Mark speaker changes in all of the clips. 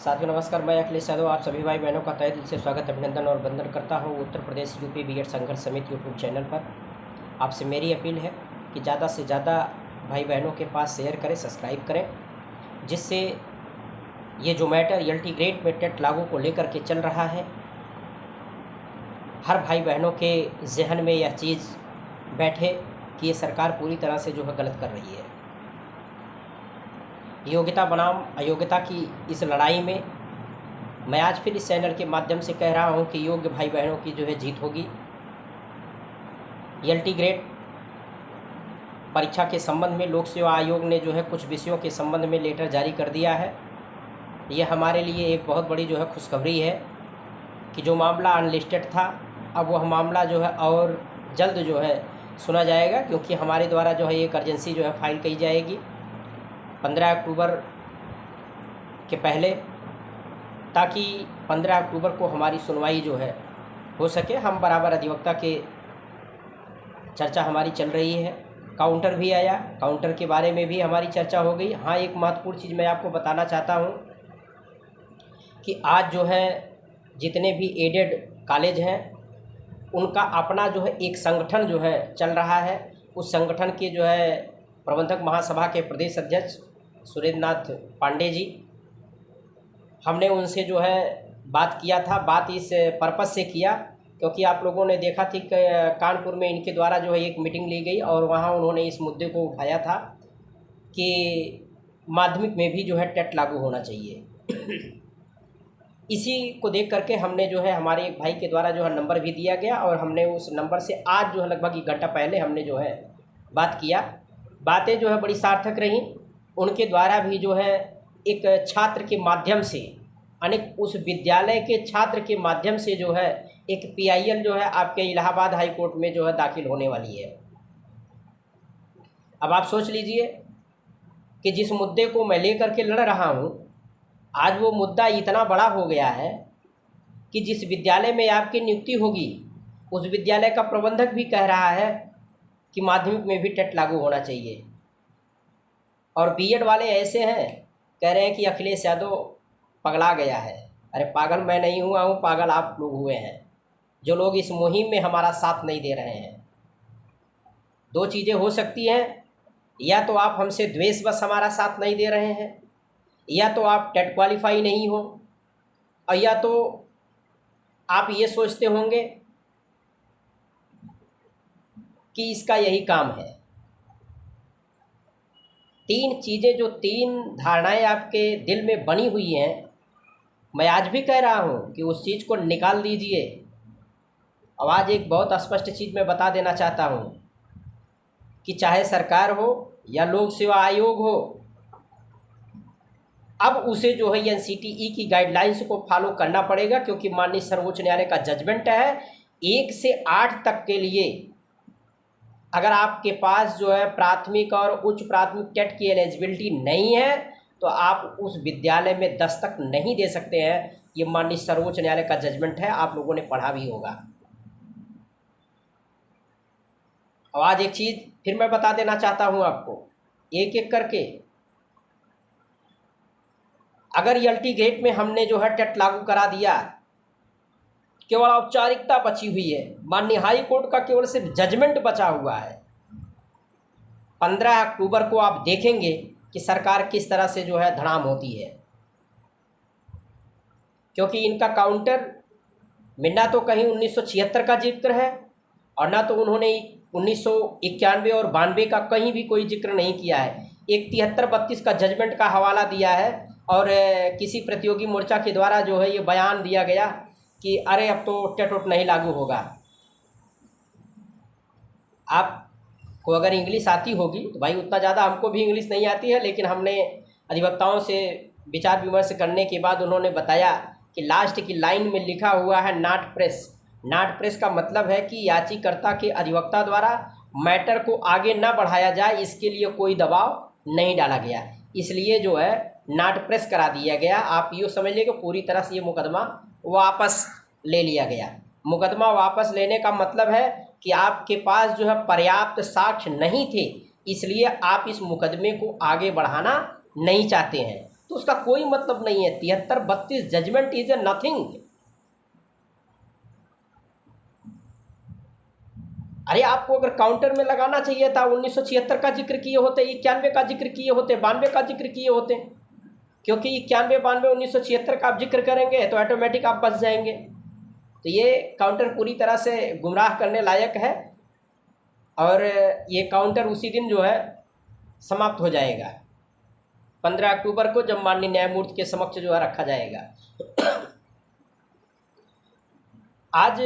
Speaker 1: साथियों नमस्कार, मैं अखिलेश यादव आप सभी भाई बहनों का तहे दिल से स्वागत अभिनंदन और वंदन करता हूं उत्तर प्रदेश यूपी बीएड संघर्ष समिति यूट्यूब चैनल पर। आपसे मेरी अपील है कि ज़्यादा से ज़्यादा भाई बहनों के पास शेयर करें, सब्सक्राइब करें, जिससे ये जो मैटर एलटी ग्रेड में टेट लागू को लेकर के चल रहा है, हर भाई बहनों के जहन में यह चीज़ बैठे कि ये सरकार पूरी तरह से जो है गलत कर रही है। योग्यता बनाम अयोग्यता की इस लड़ाई में मैं आज फिर इस चैनल के माध्यम से कह रहा हूं कि योग्य भाई बहनों की जो है जीत होगी। एलटी ग्रेड परीक्षा के संबंध में लोक सेवा आयोग ने जो है कुछ विषयों के संबंध में लेटर जारी कर दिया है। ये हमारे लिए एक बहुत बड़ी जो है खुशखबरी है कि जो मामला अनलिस्टेड था, अब वह मामला जो है और जल्द जो है सुना जाएगा, क्योंकि हमारे द्वारा जो है एक अर्जेंसी जो है फाइल की जाएगी 15 अक्टूबर के पहले, ताकि 15 अक्टूबर को हमारी सुनवाई जो है हो सके। हम बराबर अधिवक्ता के चर्चा हमारी चल रही है, काउंटर भी आया, काउंटर के बारे में भी हमारी चर्चा हो गई। हाँ, एक महत्वपूर्ण चीज़ मैं आपको बताना चाहता हूँ कि आज जो है जितने भी एडेड कॉलेज हैं उनका अपना जो है एक संगठन जो है चल रहा है। उस संगठन के जो है प्रबंधक महासभा के प्रदेश अध्यक्ष सुरेंद्रनाथ पांडे जी, हमने उनसे जो है बात किया था। बात इस पर्पस से किया क्योंकि आप लोगों ने देखा थी कि कानपुर में इनके द्वारा जो है एक मीटिंग ली गई और वहाँ उन्होंने इस मुद्दे को उठाया था कि माध्यमिक में भी जो है टेट लागू होना चाहिए। इसी को देख करके हमने जो है हमारे एक भाई के द्वारा जो है नंबर भी दिया गया और हमने उस नंबर से आज जो है लगभग 1 घंटा पहले हमने जो है बात किया। बातें जो है बड़ी सार्थक रहीं। उनके द्वारा भी जो है एक छात्र के माध्यम से, अनेक उस विद्यालय के छात्र के माध्यम से जो है एक पीआईएल जो है आपके इलाहाबाद हाई कोर्ट में जो है दाखिल होने वाली है। अब आप सोच लीजिए कि जिस मुद्दे को मैं लेकर के लड़ रहा हूँ, आज वो मुद्दा इतना बड़ा हो गया है कि जिस विद्यालय में आपकी नियुक्ति होगी उस विद्यालय का प्रबंधक भी कह रहा है कि माध्यमिक में भी टेट लागू होना चाहिए। और बीएड वाले ऐसे हैं, कह रहे हैं कि अखिलेश यादव पगला गया है। अरे पागल मैं नहीं हुआ हूँ, पागल आप लोग हुए हैं जो लोग इस मुहिम में हमारा साथ नहीं दे रहे हैं। 2 चीज़ें हो सकती हैं, या तो आप हमसे द्वेषवश हमारा साथ नहीं दे रहे हैं, या तो आप टेट क्वालिफाई नहीं हो, और या तो आप ये सोचते होंगे कि इसका यही काम है। 3 चीज़ें, जो 3 धारणाएं आपके दिल में बनी हुई हैं, मैं आज भी कह रहा हूं कि उस चीज़ को निकाल दीजिए। अब आज एक बहुत स्पष्ट चीज़ मैं बता देना चाहता हूं कि चाहे सरकार हो या लोक सेवा आयोग हो, अब उसे जो है एनसीटीई की गाइडलाइंस को फॉलो करना पड़ेगा, क्योंकि माननीय सर्वोच्च न्यायालय का जजमेंट है 1 से 8 तक के लिए अगर आपके पास जो है प्राथमिक और उच्च प्राथमिक टेट की एलिजिबिलिटी नहीं है तो आप उस विद्यालय में दस्तक नहीं दे सकते हैं। ये माननीय सर्वोच्च न्यायालय का जजमेंट है, आप लोगों ने पढ़ा भी होगा। और आज एक चीज़ फिर मैं बता देना चाहता हूं आपको, एक एक करके। अगर एलटी ग्रेड में हमने जो है टेट लागू करा दिया, केवल औपचारिकता बची हुई है, माननीय हाई कोर्ट का केवल सिर्फ जजमेंट बचा हुआ है। 15 अक्टूबर को आप देखेंगे कि सरकार किस तरह से जो है धड़ाम होती है, क्योंकि इनका काउंटर में ना तो कहीं 1976 का जिक्र है और ना तो उन्होंने 1991 और 92 का कहीं भी कोई जिक्र नहीं किया है। एक 73-32 का जजमेंट का हवाला दिया है और किसी प्रतियोगी मोर्चा के द्वारा जो है ये बयान दिया गया कि अरे अब तो टेट नहीं लागू होगा। आपको अगर इंग्लिश आती होगी तो भाई, उतना ज़्यादा हमको भी इंग्लिश नहीं आती है, लेकिन हमने अधिवक्ताओं से विचार विमर्श करने के बाद उन्होंने बताया कि लास्ट की लाइन में लिखा हुआ है नॉट प्रेस। नॉट प्रेस का मतलब है कि याचिकाकर्ता के अधिवक्ता द्वारा मैटर को आगे ना बढ़ाया जाए, इसके लिए कोई दबाव नहीं डाला गया, इसलिए जो है नॉट प्रेस करा दिया गया। आप यूँ समझ लीजिए कि पूरी तरह से ये मुकदमा वापस ले लिया गया। मुकदमा वापस लेने का मतलब है कि आपके पास जो है पर्याप्त साक्ष्य नहीं थे, इसलिए आप इस मुकदमे को आगे बढ़ाना नहीं चाहते हैं। तो उसका कोई मतलब नहीं है। 73-32 जजमेंट इज ए नथिंग। अरे आपको अगर काउंटर में लगाना चाहिए था 1976 का जिक्र किए होते, 91 का जिक्र किए होते, 92 का जिक्र किए होते, क्योंकि 91, 92, 1976 का आप जिक्र करेंगे तो ऑटोमेटिक आप बच जाएंगे। तो ये काउंटर पूरी तरह से गुमराह करने लायक है और ये काउंटर उसी दिन जो है समाप्त हो जाएगा, 15 अक्टूबर को, जब माननीय न्यायमूर्ति के समक्ष जो है रखा जाएगा। आज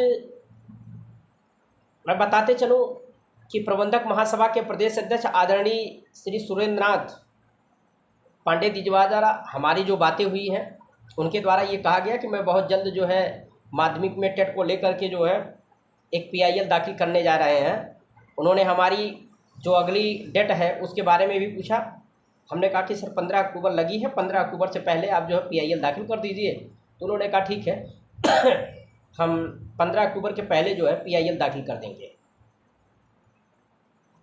Speaker 1: मैं बताते चलूं कि प्रबंधक महासभा के प्रदेश अध्यक्ष आदरणीय श्री सुरेंद्रनाथ पांडे जी द्वारा हमारी जो बातें हुई हैं उनके द्वारा ये कहा गया कि मैं बहुत जल्द जो है माध्यमिक में टेट को लेकर के जो है एक PIL दाखिल करने जा रहे हैं। उन्होंने हमारी जो अगली डेट है उसके बारे में भी पूछा। हमने कहा कि सर 15 अक्टूबर लगी है, 15 अक्टूबर से पहले आप जो है PIL दाखिल कर दीजिए। तो उन्होंने कहा ठीक है हम 15 अक्टूबर के पहले जो है PIL दाखिल कर देंगे।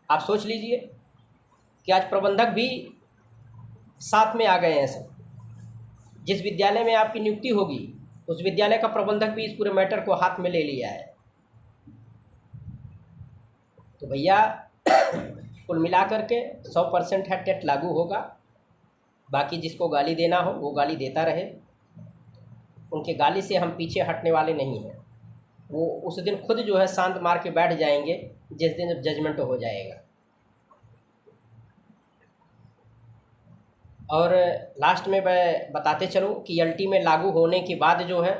Speaker 1: आप सोच लीजिए कि आज प्रबंधक भी साथ में आ गए हैं सब। जिस विद्यालय में आपकी नियुक्ति होगी उस विद्यालय का प्रबंधक भी इस पूरे मैटर को हाथ में ले लिया है। तो भैया कुल मिलाकर के 100% है टेट लागू होगा। बाकी जिसको गाली देना हो वो गाली देता रहे, उनके गाली से हम पीछे हटने वाले नहीं हैं। वो उस दिन खुद जो है शांत मार के बैठ जाएंगे जिस दिन जब जजमेंट हो जाएगा। और लास्ट में मैं बताते चलूँ कि LT में लागू होने के बाद जो है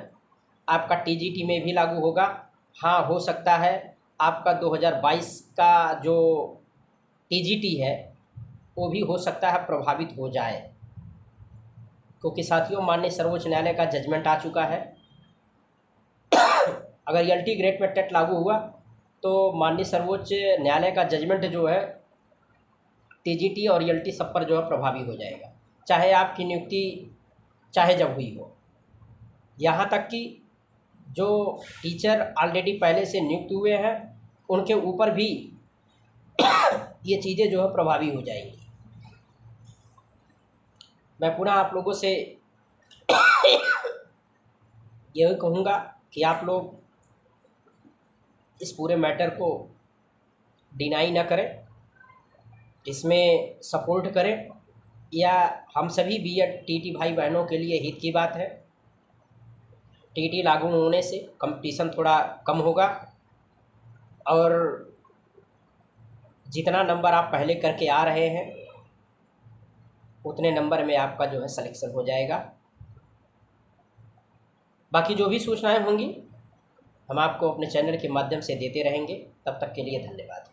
Speaker 1: आपका TGT में भी लागू होगा। हाँ, हो सकता है आपका 2022 का जो TGT है वो भी हो सकता है प्रभावित हो जाए, क्योंकि साथियों माननीय सर्वोच्च न्यायालय का जजमेंट आ चुका है। अगर LT ग्रेड में टेट लागू हुआ तो माननीय सर्वोच्च न्यायालय का जजमेंट जो है TGT और LT सब पर जो है प्रभावी हो जाएगा, चाहे आपकी नियुक्ति चाहे जब हुई हो। यहाँ तक कि जो टीचर ऑलरेडी पहले से नियुक्त हुए हैं उनके ऊपर भी ये चीज़ें जो है प्रभावी हो जाएंगी। मैं पुनः आप लोगों से यही कहूँगा कि आप लोग इस पूरे मैटर को डिनाई ना करें, इसमें सपोर्ट करें। या हम सभी B.Ed TT भाई बहनों के लिए हित की बात है। TT लागू होने से कंपटीशन थोड़ा कम होगा और जितना नंबर आप पहले करके आ रहे हैं उतने नंबर में आपका जो है सिलेक्शन हो जाएगा। बाकी जो भी सूचनाएं होंगी हम आपको अपने चैनल के माध्यम से देते रहेंगे। तब तक के लिए धन्यवाद।